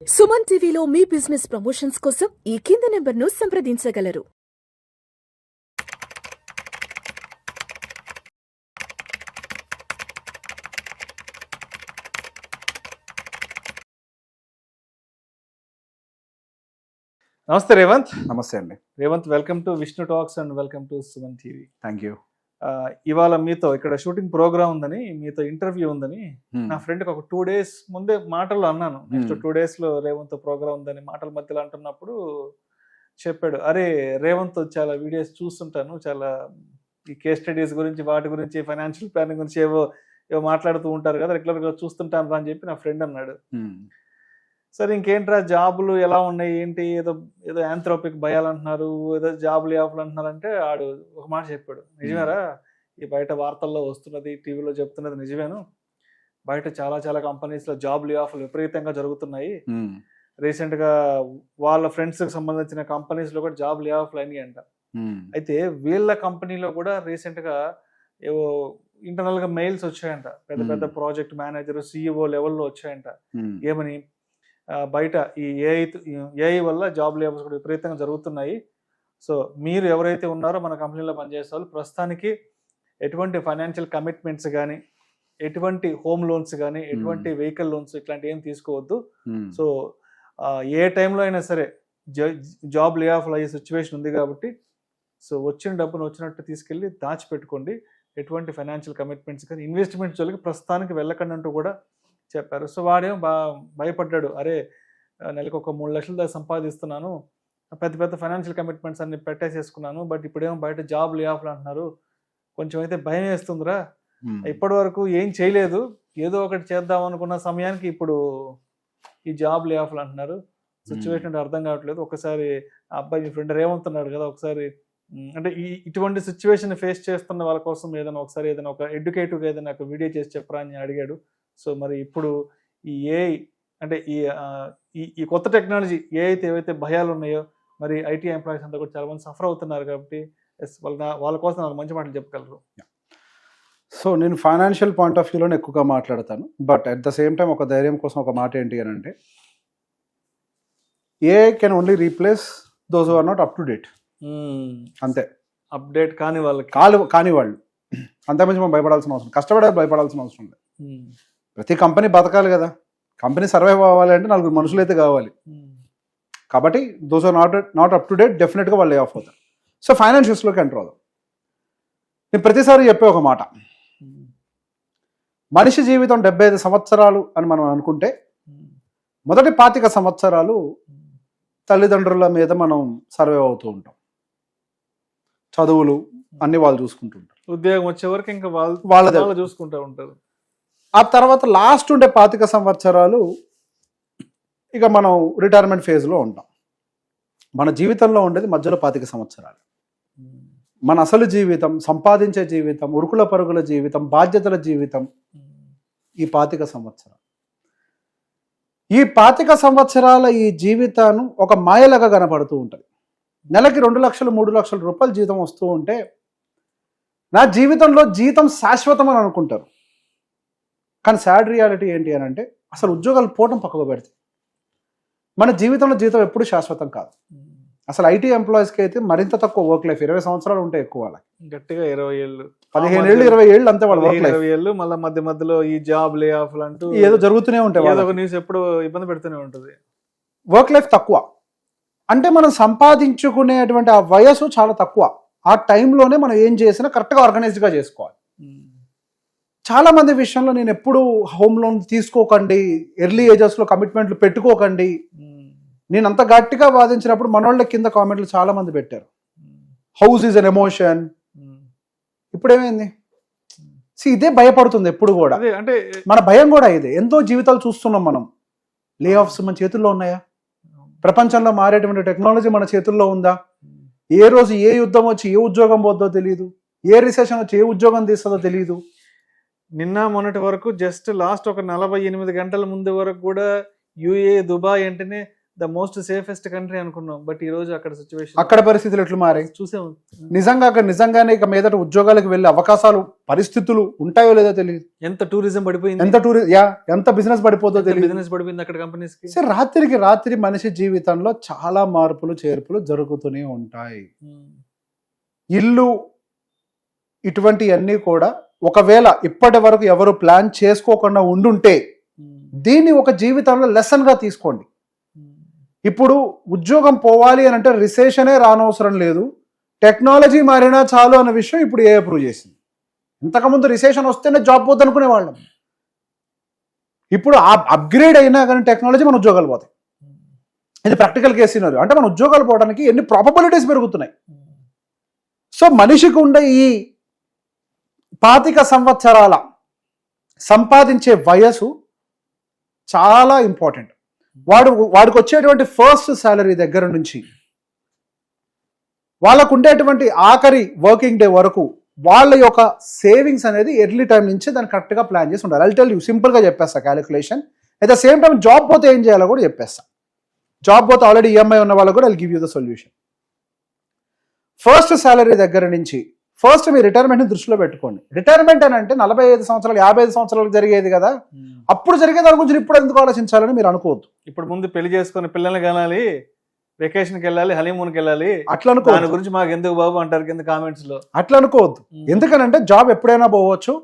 సుమన్ టీవీలో మీ business promotions కోసం ఈ కింది నెంబర్ను సంప్రదించగలరు. నమస్తే రేవంత్. నమస్తే అండి. Revanth, welcome to Vishnu talks and welcome to Suman TV. Thank you. ఇవాళ మీతో ఇక్కడ షూటింగ్ ప్రోగ్రామ్ ఉందని, మీతో ఇంటర్వ్యూ ఉందని నా ఫ్రెండ్కి ఒక 2 days ముందే మాటల్లో అన్నాను. నెక్స్ట్ 2 days లో రేవంత్ ప్రోగ్రామ్ ఉందని మాటల మధ్యలో అంటున్నప్పుడు చెప్పాడు, అరే రేవంత్ చాలా వీడియోస్ చూస్తుంటాను, చాలా ఈ కేస్ స్టడీస్ గురించి, వాటి గురించి, ఫైనాన్షియల్ ప్లానింగ్ గురించి ఏవో మాట్లాడుతూ ఉంటారు కదా, రెగ్యులర్గా చూస్తుంటాను రా అని చెప్పి నా ఫ్రెండ్ అన్నాడు. సరే ఇంకేంట్రా జాబులు ఎలా ఉన్నాయి ఏంటి, ఏదో ఏదో యాంథ్రోపిక్ భయాలు అంటున్నారు, ఏదో జాబ్ లే ఆఫ్లు అంటున్నారు అంటే ఆడు ఒక మాట చెప్పాడు, నిజమేరా ఈ బయట వార్తల్లో వస్తున్నది, టీవీలో చెప్తున్నది నిజమేను, బయట చాలా చాలా కంపెనీస్లో జాబ్ లే ఆఫ్లు విపరీతంగా జరుగుతున్నాయి. రీసెంట్గా వాళ్ళ ఫ్రెండ్స్కి సంబంధించిన కంపెనీస్లో కూడా జాబ్ లే ఆఫ్లు అయినాయి అంట. అయితే వీళ్ళ కంపెనీలో కూడా రీసెంట్గా ఏవో ఇంటర్నల్గా మెయిల్స్ వచ్చాయంట, పెద్ద పెద్ద ప్రాజెక్ట్ మేనేజర్, CEO లెవెల్లో వచ్చాయంట. ఏమని, బయట ఈ ఏఐ వల్ల జాబ్ లేబర్స్ కూడా విపరీతంగా జరుగుతున్నాయి. సో మీరు ఎవరైతే ఉన్నారో మన కంపెనీలో పనిచేసే వాళ్ళు ప్రస్తుతానికి ఎటువంటి ఫైనాన్షియల్ కమిట్మెంట్స్ కానీ, ఎటువంటి హోమ్ లోన్స్ కానీ, ఎటువంటి వెహికల్ లోన్స్ ఇట్లాంటి ఏం తీసుకోవద్దు. సో ఏ టైంలో అయినా సరే జాబ్ లే ఆఫ్ అయ్యే సిచ్యువేషన్ ఉంది కాబట్టి సో వచ్చిన డబ్బును వచ్చినట్టు తీసుకెళ్ళి దాచిపెట్టుకోండి. ఎటువంటి ఫైనాన్షియల్ కమిట్మెంట్స్ కానీ, ఇన్వెస్ట్మెంట్స్ జోలికి ప్రస్తుతానికి వెళ్ళకండి అంటూ కూడా చెప్పారు. సో వాడేమో భయపడ్డాడు, అరే నెలకు ఒక 3 లక్షల దాకా సంపాదిస్తున్నాను, పెద్ద పెద్ద ఫైనాన్షియల్ కమిట్మెంట్స్ అన్ని పెట్టేసేసుకున్నాను, బట్ ఇప్పుడేమో బయట జాబ్ లే ఆఫ్లు అంటున్నారు, కొంచెం అయితే భయం వేస్తుందిరా, ఇప్పటి వరకు ఏం చేయలేదు, ఏదో ఒకటి చేద్దాం అనుకున్న సమయానికి ఇప్పుడు ఈ జాబ్ లే ఆఫ్లు అంటున్నారు, సిచ్యువేషన్ అంటే అర్థం కావట్లేదు. ఒకసారి ఆ అబ్బాయి మీ ఫ్రెండ్ ఏమవుతున్నాడు కదా, ఒకసారి అంటే ఇటువంటి సిచ్యువేషన్ ఫేస్ చేస్తున్న వాళ్ళ కోసం ఏదైనా ఒకసారి ఏదైనా ఒక ఎడ్యుకేటివ్గా ఏదైనా ఒక వీడియో చేసి చెప్పరా అని అడిగాడు. సో మరి ఇప్పుడు ఈ ఏఐ అంటే ఈ కొత్త టెక్నాలజీ ఏవైతే భయాలు ఉన్నాయో, మరి ఐటీ ఎంప్లాయీస్ అంతా కూడా చాలా మంది సఫర్ అవుతున్నారు కాబట్టి వాళ్ళ కోసం నాకు మంచి మాటలు చెప్పగలరు. సో నేను ఫైనాన్షియల్ పాయింట్ ఆఫ్ వ్యూలోనే ఎక్కువగా మాట్లాడతాను, but at the same time ఒక ధైర్యం కోసం ఒక మాట ఏంటి అని అంటే, AI can only replace those who are not up to date. అంతే, అప్డేట్ కాని వాళ్ళకి కాని వాళ్ళు అంతకుమించి మనం భయపడాల్సిన అవసరం, కష్టపడే భయపడాల్సిన అవసరం లేదు. ప్రతి కంపెనీ బతకాలి కదా, కంపెనీ సర్వైవ్ అవ్వాలి అంటే 4 మనుషులు అయితే కావాలి. కాబట్టి those are not up to date, డెఫినెట్గా వాళ్ళు లే ఆఫ్ అవుతారు. సో ఫైనాన్షియల్స్లోకి ఎంటర్ అవుదాం. నేను ప్రతిసారి చెప్పే ఒక మాట, మనిషి జీవితం 75 సంవత్సరాలు అని మనం అనుకుంటే మొదటి 25 సంవత్సరాలు తల్లిదండ్రుల మీద మనం సర్వైవ్ అవుతూ ఉంటాం, చదువులు అన్ని వాళ్ళు చూసుకుంటుంటారు, ఉద్యోగం వచ్చే వరకు ఇంకా వాళ్ళ చూసుకుంటూ ఉంటారు. ఆ తర్వాత లాస్ట్ ఉండే 25 సంవత్సరాలు ఇక మనం రిటైర్మెంట్ ఫేజ్లో ఉంటాం. మన జీవితంలో ఉండేది మధ్యలో 25 సంవత్సరాలు. మన అసలు జీవితం, సంపాదించే జీవితం, ఉరుకుల పరుగుల జీవితం, బాధ్యతల జీవితం ఈ 25 సంవత్సరాలు. ఈ 25 సంవత్సరాల ఈ జీవితాన్ని ఒక మాయలాగా కనపడుతూ ఉంటుంది. నెలకి 2 లక్షలు 3 లక్షల రూపాయలు జీతం వస్తూ ఉంటే నా జీవితంలో జీతం శాశ్వతం అని అనుకుంటారు. కానీ సాడ్ రియాలిటీ ఏంటి అని అంటే, అసలు ఉద్యోగాలు పోవడం పక్కకు పెడితే మన జీవితంలో జీతం ఎప్పుడు శాశ్వతం కాదు. అసలు ఐటీ ఎంప్లాయీస్కి అయితే మరింత తక్కువ వర్క్ లైఫ్, 20 సంవత్సరాలు ఉంటే ఎక్కువ, వాళ్ళకి గట్టిగా 20 ఏళ్ళు, 15 ఏళ్ళు 20 ఏళ్ళు అంతే వాళ్ళ వర్క్ లైఫ్. 20 ఏళ్ళు మళ్ళీ మధ్యలో ఈ జాబ్ లే ఆఫ్ అంటూ ఏదో జరుగుతూనే ఉంటాయి, ఏదో ఒక న్యూస్ ఎప్పుడు ఇబ్బంది పెడుతూనే ఉంటుంది. వర్క్ లైఫ్ తక్కువ అంటే మనం సంపాదించుకునేటువంటి ఆ వయసు చాలా తక్కువ. ఆ టైంలోనే మనం ఏం చేసినా కరెక్ట్గా ఆర్గనైజ్డ్గా చేసుకోవాలి. చాలా మంది విషయంలో నేను ఎప్పుడు హోమ్ లోన్ తీసుకోకండి, ఎర్లీ ఏజెస్లో కమిట్మెంట్లు పెట్టుకోకండి, నేను అంత గట్టిగా వాదించినప్పుడు మనోళ్ళ కింద కామెంట్లు చాలా మంది పెట్టారు, హౌస్ ఈజ్ అన్ ఎమోషన్. ఇప్పుడేమైంది? ఇదే భయపడుతుంది ఎప్పుడు కూడా, అంటే మన భయం కూడా ఇదే. ఎంతో జీవితాలు చూస్తున్నాం మనం, లే ఆఫ్స్ మన చేతుల్లో ఉన్నాయా? ప్రపంచంలో మారేటువంటి టెక్నాలజీ మన చేతుల్లో ఉందా? ఏ రోజు ఏ యుద్ధం వచ్చి ఏ ఉద్యోగం పోద్దో తెలియదు, ఏ రిసెషన్ వచ్చి ఏ ఉద్యోగం తీస్తుందో తెలియదు. నిన్న మొన్నటి వరకు జస్ట్ లాస్ట్ ఒక 48 గంటల ముందు వరకు కూడా యూఏ, దుబాయ్ అంటేనే ద మోస్ట్ సేఫెస్ట్ కంట్రీ అనుకున్నాం, బట్ ఈ రోజు అక్కడ సిచ్యువేషన్, అక్కడ పరిస్థితులు ఎట్లు మారాయి చూసాము. నిజంగా అక్కడ నిజంగానే ఇక మీదట ఉద్యోగాలకు వెళ్ళే అవకాశాలు పరిస్థితులు ఉంటాయో లేదో తెలియదు. ఎంత టూరిజం పడిపోయింది, ఎంత బిజినెస్ పడిపోతుందో తెలియదు. బిజినెస్ పడిపోయింది అక్కడ కంపెనీస్ కి. సరే, రాత్రికి రాత్రి మనిషి జీవితంలో చాలా మార్పులు చేర్పులు జరుగుతూనే ఉంటాయి. ఇల్లు ఇటువంటివన్నీ కూడా ఒకవేళ ఇప్పటి వరకు ఎవరు ప్లాన్ చేసుకోకుండా ఉండుంటే దీన్ని ఒక జీవితంలో లెసన్ గా తీసుకోండి. ఇప్పుడు ఉద్యోగం పోవాలి అని అంటే రిసెషనే రానవసరం లేదు, టెక్నాలజీ మారినా చాలు అన్న విషయం ఇప్పుడు ఏ ప్రూవ్ చేసింది. ఇంతకుముందు రిసెషన్ వస్తేనే జాబ్ పోద్ది అనుకునే వాళ్ళం. ఇప్పుడు అప్గ్రేడ్ అయినా కానీ టెక్నాలజీ మన ఉద్యోగాలు పోతాయి. ఇది ప్రాక్టికల్ కేసు సినారియో. అంటే మన ఉద్యోగాలు పోవడానికి ఎన్ని ప్రాబబిలిటీస్ పెరుగుతున్నాయి. సో మనిషికి ఉండే ఈ 25 సంవత్సరాల సంపాదించే వయసు చాలా ఇంపార్టెంట్. వాడికి వచ్చేటువంటి ఫస్ట్ శాలరీ దగ్గర నుంచి వాళ్ళకు ఉండేటువంటి ఆఖరి వర్కింగ్ డే వరకు వాళ్ళ యొక్క సేవింగ్స్ అనేది ఎర్లీ టైం నుంచి దాన్ని కరెక్ట్గా ప్లాన్ చేసి ఉండాలి. ఐ టెల్ యూ, సింపుల్గా చెప్పేస్తా calculation. At the same time job పోతే ఏం చేయాలో కూడా చెప్పేస్తా. జాబ్ పోతే ఆల్రెడీ ఈఎంఐ ఉన్న వాళ్ళకు కూడా I give you the solution. First salary దగ్గర నుంచి ఫస్ట్ మీ రిటైర్మెంట్ని దృష్టిలో పెట్టుకోండి. రిటైర్మెంట్ అని అంటే 45 సంవత్సరాలు 55 సంవత్సరాలకు జరిగేది కదా, అప్పుడు జరిగే దాని గురించి ఇప్పుడు ఎందుకు ఆలోచించాలని మీరు అనుకోవద్దు. ఇప్పుడు ముందు పెళ్లి చేసుకుని పిల్లల్ని కనాలి, వెకేషన్కి వెళ్ళాలి, హనీమూన్కి వెళ్ళాలి, అట్లా అనుకో. దాని గురించి మాకు ఎందుకు బాబు అంటారు కింద కామెంట్స్ లో. అట్లా అనుకోవద్దు. ఎందుకనంటే జాబ్ ఎప్పుడైనా పోవచ్చు.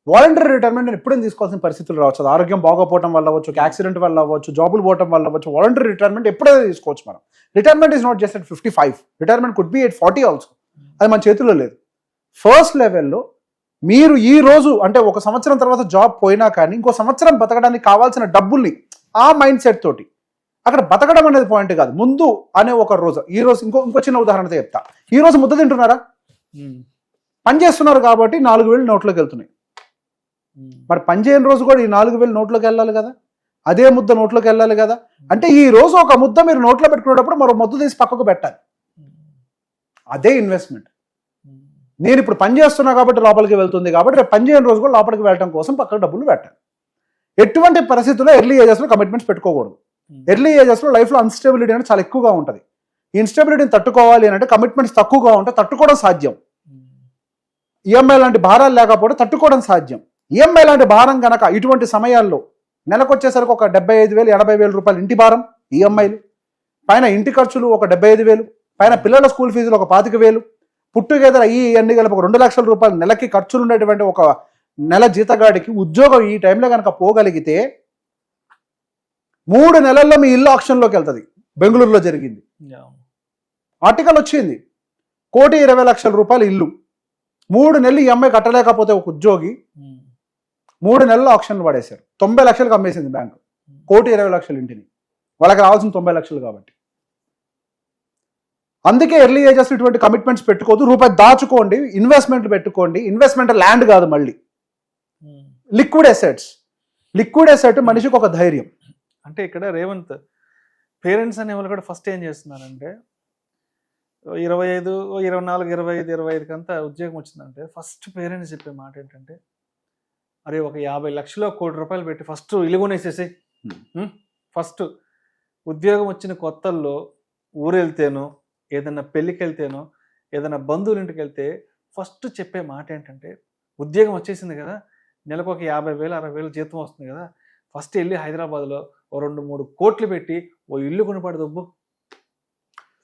వాలంటరీ రిటైర్మెంట్ ఎప్పుడైనా తీసుకోవాల్సిన పరిస్థితులు రావచ్చు. అది ఆరోగ్యం బాగోపోవడం వల్ల అవ్వచ్చు, యాక్సిడెంట్ వల్ల అవ్వచ్చు, జాబులు పోవడం వల్ల అవ్వచ్చు. వాలంటరీ రిటైర్మెంట్ ఎప్పుడైనా తీసుకోవచ్చు మనం. Retirement is not just at 55. Retirement could be at 40 also. అది మన చేతుల్లో లేదు. ఫస్ట్ లెవెల్లో మీరు ఈ రోజు అంటే ఒక సంవత్సరం తర్వాత జాబ్ పోయినా కానీ ఇంకో సంవత్సరం బతకడానికి కావాల్సిన డబ్బుల్ని ఆ మైండ్ సెట్ తోటి, అక్కడ బతకడం అనేది పాయింట్ కాదు, ముందు అనే ఒక రోజు. ఈ రోజు ఇంకో చిన్న ఉదాహరణతో చెప్తా. ఈ రోజు ముద్ద తింటున్నారా? పని చేస్తున్నారు కాబట్టి 4,000 నోట్లోకి వెళ్తున్నాయి. మరి పని చేయని రోజు కూడా ఈ 4,000 నోట్లోకి వెళ్ళాలి కదా, అదే ముద్ద నోట్లోకి వెళ్ళాలి కదా. అంటే ఈ రోజు ఒక ముద్ద మీరు నోట్లో పెట్టుకునేటప్పుడు మరో ముద్ద తీసి పక్కకు పెట్టాలి. అదే ఇన్వెస్ట్మెంట్. నేను ఇప్పుడు పని చేస్తున్నా కాబట్టి లోపలికి వెళ్తుంది కాబట్టి రేపు పని చేయని రోజు కూడా లోపలికి వెళ్ళడం కోసం పక్కకు డబ్బులు పెట్టాలి. ఎటువంటి పరిస్థితుల్లో ఎర్లీ ఏజెస్లో కమిట్మెంట్స్ పెట్టుకోకూడదు. ఎర్లీ ఏజెస్లో లైఫ్లో అన్స్టెబిలిటీ అనేది చాలా ఎక్కువగా ఉంటుంది. ఈ ఇన్స్టెబిలిటీని తట్టుకోవాలి అని అంటే కమిట్మెంట్స్ తక్కువగా ఉంటే తట్టుకోవడం సాధ్యం. ఈఎంఐ లాంటి భారాలు లేకపోతే తట్టుకోవడం సాధ్యం. ఈఎంఐ లాంటి భారం కనుక ఇటువంటి సమయాల్లో నెలకొచ్చేసరికి ఒక 75,000 80,000 రూపాయలు ఇంటి భారం, ఈఎంఐలు పైన ఇంటి ఖర్చులు ఒక 75,000, పైన పిల్లల స్కూల్ ఫీజులు ఒక 25,000, పుట్టుగెదర అన్ని కలిపి ఒక 2 లక్షల రూపాయలు నెలకి ఖర్చులు ఉండేటువంటి ఒక నెల జీతగాడికి ఉద్యోగం ఈ టైంలో కనుక పోగలిగితే 3 నెలల్లో మీ ఇల్లు ఆక్షన్లోకి వెళ్తుంది. బెంగళూరులో జరిగింది, ఆర్టికల్ వచ్చింది. 1,20,00,000 రూపాయలు ఇల్లు 3 నెలలు ఈఎంఐ కట్టలేకపోతే ఒక ఉద్యోగి 3 నెలలు ఆక్షన్లు పడేశారు. 90 లక్షలకు అమ్మేసింది బ్యాంకు 1,20,00,000 ఇంటిని. వాళ్ళకి రావాల్సిన 90 లక్షలు కాబట్టి. అందుకే ఎర్లీ ఏజెస్ ఇటువంటి కమిట్మెంట్స్ పెట్టుకోవద్దు. రూపాయి దాచుకోండి, ఇన్వెస్ట్మెంట్లు పెట్టుకోండి. ఇన్వెస్ట్మెంట్ ల్యాండ్ కాదు, మళ్ళీ లిక్విడ్ అసెట్స్. లిక్విడ్ అసెట్ మనిషికి ఒక ధైర్యం. అంటే ఇక్కడ రేవంత్ పేరెంట్స్ అనే వాళ్ళు కూడా ఫస్ట్ ఏం చేస్తున్నారంటే 25, 24, 25, 25 కంతా ఉద్యోగం వచ్చిందంటే ఫస్ట్ పేరెంట్స్ చెప్పే మాట ఏంటంటే, అరే ఒక 50 లక్షలు 1 కోటి రూపాయలు పెట్టి ఫస్ట్ ఇల్లు కొనేసేసి, ఫస్ట్ ఉద్యోగం వచ్చిన కొత్తల్లో ఊరు వెళ్తేనో ఏదైనా పెళ్ళికి వెళ్తేనో ఏదైనా బంధువుల ఇంటికి వెళ్తే ఫస్ట్ చెప్పే మాట ఏంటంటే, ఉద్యోగం వచ్చేసింది కదా, నెలకు ఒక 50,000 60,000 జీతం వస్తుంది కదా, ఫస్ట్ వెళ్ళి హైదరాబాద్లో ఓ 2-3 కోట్లు పెట్టి ఓ ఇల్లు కొనిపడి దొబ్బు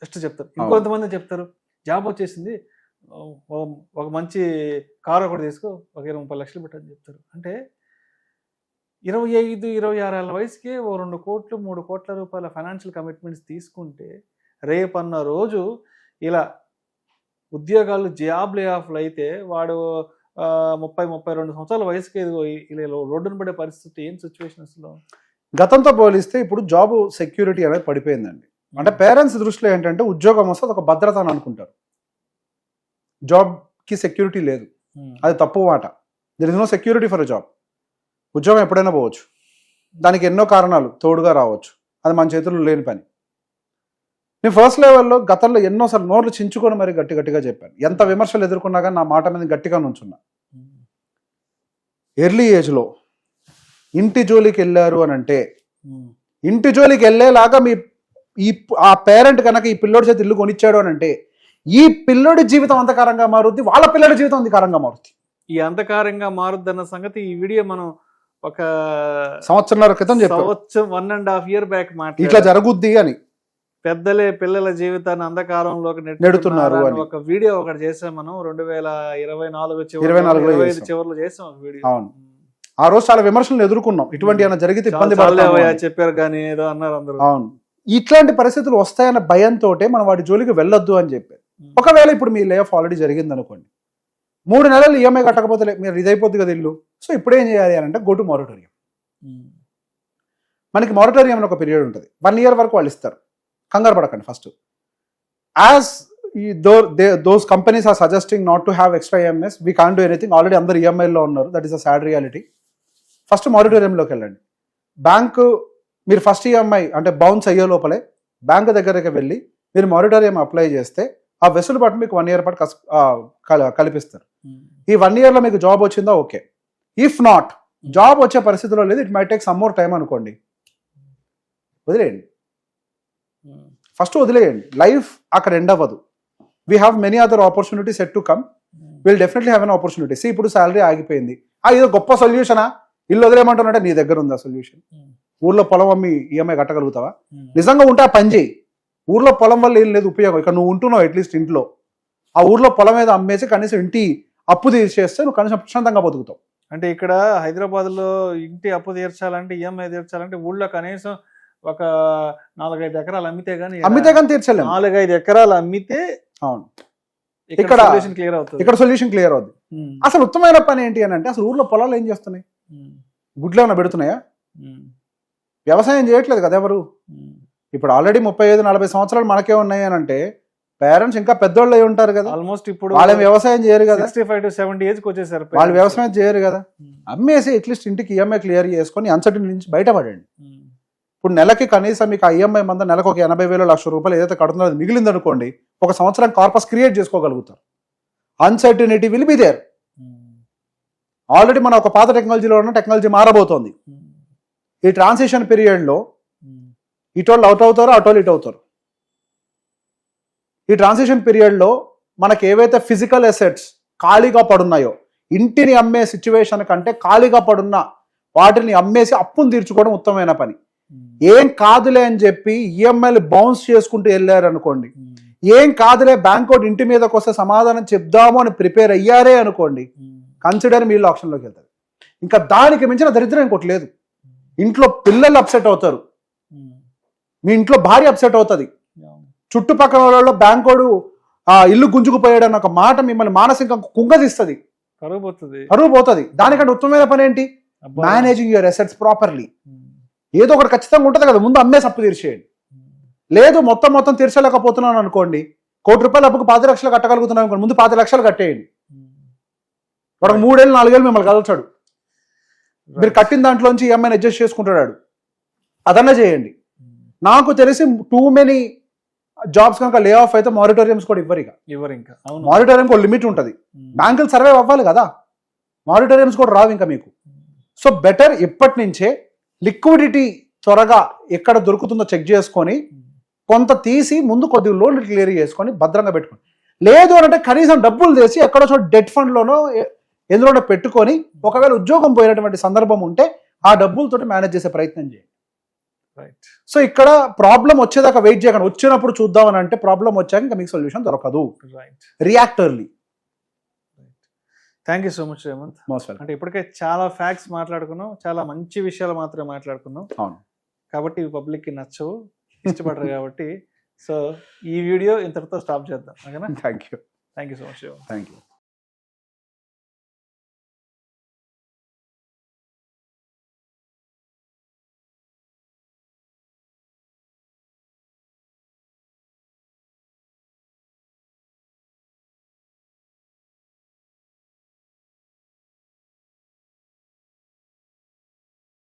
ఫస్ట్ చెప్తారు. ఇంకొంతమంది చెప్తారు జాబ్ వచ్చేసింది ఒక మంచి కారు ఒకటి తీసుకో ఒక 20-30 లక్షలు పెట్టని చెప్తారు. అంటే 25, 26 ఏళ్ళ వయసుకే ఓ 2 కోట్లు 3 కోట్ల రూపాయల ఫైనాన్షియల్ కమిట్మెంట్స్ తీసుకుంటే రేపన్న రోజు ఇలా ఉద్యోగాలు జాబ్ లే ఆఫ్లు అయితే వాడు 30-32 సంవత్సరాల వయసుకి ఇలా రోడ్డును పడే పరిస్థితి ఏం సిచ్యువేషన్స్లో. గతంతో పోలిస్తే ఇప్పుడు జాబ్ సెక్యూరిటీ అనేది పడిపోయిందండి. అంటే పేరెంట్స్ దృష్టిలో ఏంటంటే ఉద్యోగం వస్తే అదొక భద్రత అని అనుకుంటారు. జాబ్కి సెక్యూరిటీ లేదు, అది తప్పు మాట. There is no security for a job. ఉద్యోగం ఎప్పుడైనా పోవచ్చు, దానికి ఎన్నో కారణాలు తోడుగా రావచ్చు, అది మన చేతుల్లో లేని పని. నేను ఫస్ట్ లెవెల్లో గతంలో ఎన్నోసార్లు నోర్లు చించుకొని మరి గట్టిగా చెప్పాను. ఎంత విమర్శలు ఎదుర్కొన్నా కానీ నా మాట మీద గట్టిగా నుంచున్నా. ఎర్లీ ఏజ్లో ఇంటి జోలికి వెళ్ళారు అని అంటే ఇంటి జోలికి వెళ్ళేలాగా ఆ పేరెంట్ కనుక ఈ పిల్లోడి చేతి ఇల్లు కొనిచ్చాడు అని అంటే ఈ పిల్లోడి జీవితం అంధకారంగా మారుద్ది, వాళ్ళ పిల్లడి జీవితం అంధకారంగా మారుద్ది. ఈ అంధకారంగా మారుద్దన్న సంగతి ఈ వీడియో మనం ఒక సంవత్సరాల క్రితం చెప్పాం, 1.5 year బ్యాక్ ఇట్లా జరుగుద్ది అని. పెద్దలే పిల్లల జీవితాన్ని అంధకారంలోకి నెడుతున్నారు అని ఒక వీడియో ఒకటి చేసాం మనం 2024 చివరిలో చేసాం ఒక వీడియో. అవును, ఆ రోజు చాలా విమర్శలను ఎదుర్కొన్నాం, ఇటువంటి ఏమైనా జరిగితే ఇబ్బంది చెప్పారు కానీ ఏదో అన్నారు అందరూ. అవును, ఇట్లాంటి పరిస్థితులు వస్తాయన్న భయంతో మనం వాటి జోలికి వెళ్ళొద్దు అని చెప్పారు. ఒకవేళ ఇప్పుడు మీ లే ఆఫ్ ఆల్రెడీ జరిగింది అనుకోండి, 3 నెలలు ఈఎంఐ కట్టకపోతే మీరు ఇదైపోద్ది కదా ఇల్లు. సో ఇప్పుడు ఏం చేయాలి అని అంటే గో టు మారటోరియం. మనకి మారటోరియం అని ఒక పీరియడ్ ఉంటుంది, 1 year వరకు వాళ్ళు ఇస్తారు. కంగారు పడకండి. First as those companies are suggesting not to have extra EMIs, we can't do anything, already అందరు ఈఎంఐలో ఉన్నారు, that is a sad reality. First మారటోరియంలోకి వెళ్ళండి. బ్యాంకు మీరు ఫస్ట్ ఈఎంఐ అంటే బౌన్స్ అయ్యే లోపలే బ్యాంకు దగ్గరికి వెళ్ళి మీరు మారటోరియం అప్లై చేస్తే ఆ వెసులుబాటు మీకు 1 year పాటు కల్పిస్తారు. ఈ 1 yearలో మీకు జాబ్ వచ్చిందా ఓకే, ఇఫ్ నాట్ జాబ్ వచ్చే పరిస్థితిలో లేదు, it might take some more time అనుకోండి, వదిలేయండి. ఫస్ట్ వదిలేయండి, లైఫ్ అక్కడ ఎండ్ అవ్వదు. We have many other opportunities to come, will definitely have an opportunity. See ఇప్పుడు శాలరీ ఆగిపోయింది, ఇదో గొప్ప సొల్యూషనా, ఇల్లు వదిలేయమంటున్నట్టే నీ దగ్గర ఉందా సొల్యూషన్? ఊర్లో పొలం అమ్మి ఈఎంఐ కట్టగలుగుతావా? నిజంగా ఉంటే ఆ పని చేయి. ఊర్లో పొలం వల్ల ఏం లేదు ఉపయోగం, ఇక్కడ నువ్వు ఉంటున్నావు అట్లీస్ట్ ఇంట్లో, ఆ ఊర్లో పొలం మీద అమ్మేసి కనీసం ఇంటి అప్పు తీసేస్తే నువ్వు కనీసం ప్రశాంతంగా బతుకుతావు. అంటే ఇక్కడ హైదరాబాద్లో ఇంటి అప్పు తీర్చాలంటే ఈఎంఐ తీర్చాలంటే ఊళ్ళో కనీసం ఒక 4-5 ఎకరాలు అమ్మితే కానీ తీర్చలేము. 4-5 ఎకరాలు అమ్మితే అవును ఇక్కడ క్లియర్ అవుతుంది, ఇక్కడ సొల్యూషన్ క్లియర్ అవుతుంది. అసలు ఉత్తమమైన పని ఏంటి అని అంటే, అసలు ఊర్లో పొలాలు ఏం చేస్తున్నాయి? గుడ్లు ఏమైనా పెడుతున్నాయా? వ్యవసాయం చేయట్లేదు కదా ఎవరు. ఇప్పుడు ఆల్రెడీ 35-40 సంవత్సరాలు మనకే ఉన్నాయి అని అంటే పేరెంట్స్ ఇంకా పెద్దోళ్ళు అయి ఉంటారు కదా, ఆల్మోస్ట్ ఇప్పుడు వాళ్ళు వ్యవసాయం చేయరు కదా, 65 to 70 ఏజ్కి వచ్చేసారు, వాళ్ళు వ్యవసాయం చేయరు కదా. అమ్మేసి అట్లీస్ట్ ఇంటికి ఈఎంఐ క్లియర్ చేసుకొని అన్సర్టెనిటీ నుంచి బయటపడండి. ఇప్పుడు నెలకి కనీసం మీకు ఈఎంఐ మంద నెలకు ఒక 80,000 లక్ష రూపాయలు ఏదైతే కడుతున్నారో అది మిగిలింది అనుకోండి, ఒక సంవత్సరం కార్పస్ క్రియేట్ చేసుకోగలుగుతారు. Uncertainty will be there. Already మన ఒక పాత టెక్నాలజీలో ఉన్న టెక్నాలజీ మారబోతోంది. ఈ ట్రాన్సిషన్ పీరియడ్లో ఇటోళ్ళు అవుట్ అవుతారో అటోళ్ళు ఇటు అవుతారు. ఈ ట్రాన్సిషన్ పీరియడ్లో మనకి ఏవైతే ఫిజికల్ అసెట్స్ ఖాళీగా పడున్నాయో, ఇంటిని అమ్మే సిచ్యువేషన్ కంటే ఖాళీగా పడున్న వాటిని అమ్మేసి అప్పును తీర్చుకోవడం ఉత్తమమైన పని. ఏం కాదులే అని చెప్పి ఈఎంఐలు బౌన్స్ చేసుకుంటూ వెళ్ళారు అనుకోండి, ఏం కాదులే బ్యాంక్ ఒకటి ఇంటి మీదకి వస్తే సమాధానం చెప్దాము అని ప్రిపేర్ అయ్యారే అనుకోండి, కన్సిడర్ మీ ఆప్షన్లోకి వెళ్తారు. ఇంకా దానికి మించిన దరిద్రం ఇంకోటి లేదు. ఇంట్లో పిల్లలు అప్సెట్ అవుతారు, మీ ఇంట్లో భార్య అప్సెట్ అవుతుంది, చుట్టుపక్కల వాళ్ళలో బ్యాంకోడు ఆ ఇల్లు గుంజుకుపోయాడన్న ఒక మాట మిమ్మల్ని మానసికంగా కుంగదీస్తుంది, కరువు పోతుంది. దానికంటే ఉత్తమమైన పని ఏంటి? Managing your assets properly. ఏదో ఒకటి ఖచ్చితంగా ఉంటుంది కదా, ముందు అమ్మేసి అప్పు తీర్చేయండి. లేదు మొత్తం తీర్చలేకపోతున్నాను అనుకోండి, 1 కోటి రూపాయలు అప్పుకు 10 లక్షలు కట్టగలుగుతున్నాను అనుకోండి, ముందు 10 లక్షలు కట్టేయండి. వాడు 3-4 ఏళ్ళు మిమ్మల్ని కలుగుతాడు, మీరు కట్టిన దాంట్లోంచి ఈఎంఐని అడ్జస్ట్ చేసుకుంటాడు. అదన్నా చేయండి. నాకు తెలిసి టూ మెనీ జాబ్స్ కనుక లే ఆఫ్ అయితే మారిటోరియంస్ కూడా ఇవ్వరు. ఇంకా మారిటోరియం కూడా లిమిట్ ఉంటుంది, బ్యాంకులు సర్వైవ్ అవ్వాలి కదా, మారిటోరియంస్ కూడా రావు ఇంకా మీకు. సో బెటర్ ఇప్పటి నుంచే లిక్విడిటీ త్వరగా ఎక్కడ దొరుకుతుందో చెక్ చేసుకొని కొంత తీసి ముందు కొద్దిగా లోన్లు క్లియర్ చేసుకొని భద్రంగా పెట్టుకోండి. లేదు అంటే కనీసం డబ్బులు తీసి ఎక్కడో చోట డెట్ ఫండ్లోనో ఎందులోనో పెట్టుకొని ఒకవేళ ఉద్యోగం పోయినటువంటి సందర్భం ఉంటే ఆ డబ్బులతోటి మేనేజ్ చేసే ప్రయత్నం చేయండి. సో ఇక్కడ ప్రాబ్లం వచ్చేదాకా వెయిట్ చేయకండి, వచ్చినప్పుడు చూద్దామని అంటే ప్రాబ్లం వచ్చాక ఇంకా మీకు సొల్యూషన్ దొరకదు. React early. Thank you so much Revanth. అంటే ఇప్పటికే చాలా ఫ్యాక్ట్స్ మాట్లాడుకున్నాం, చాలా మంచి విషయాలు మాత్రమే మాట్లాడుకున్నాం. అవును, కాబట్టి పబ్లిక్కి నచ్చవు, ఇష్టపడరు కాబట్టి సో ఈ వీడియో ఇంతటితో స్టాప్ చేద్దాం. ఓకేనా? Thank you so much. Thank you.